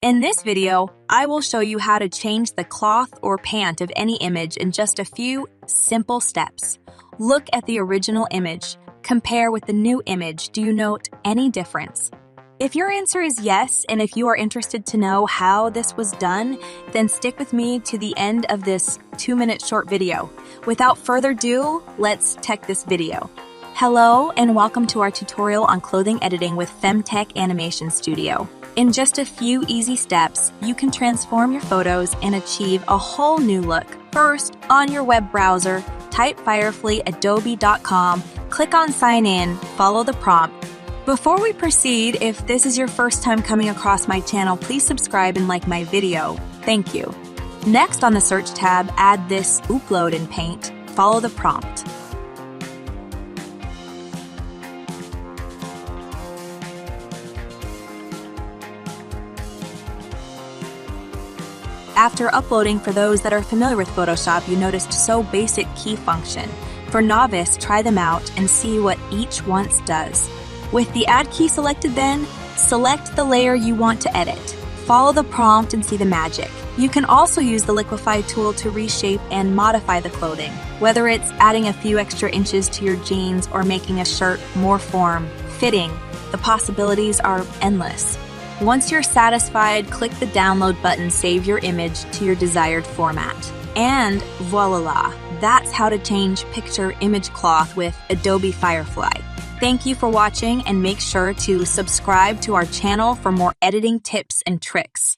In this video, I will show you how to change the cloth or pant of any image in just a few simple steps. Look at the original image. Compare with the new image. Do you note any difference? If your answer is yes, and if you are interested to know how this was done, then stick with me to the end of this 2-minute short video. Without further ado, let's check this video. Hello, and welcome to our tutorial on clothing editing with Femtech Animation Studio. In just a few easy steps, you can transform your photos and achieve a whole new look. First, on your web browser, type Firefly Adobe.com, click on Sign In, follow the prompt. Before we proceed, if this is your first time coming across my channel, please subscribe and like my video. Thank you. Next, on the Search tab, add this upload in Paint. Follow the prompt. After uploading, for those that are familiar with Photoshop, you noticed So Basic key function. For novice, try them out and see what each once does. With the Add key selected then, select the layer you want to edit. Follow the prompt and see the magic. You can also use the Liquify tool to reshape and modify the clothing, whether it's adding a few extra inches to your jeans or making a shirt more form-fitting. The possibilities are endless. Once you're satisfied, click the download button, save your image to your desired format. And voila! That's how to change picture image cloth with Adobe Firefly. Thank you for watching, and make sure to subscribe to our channel for more editing tips and tricks.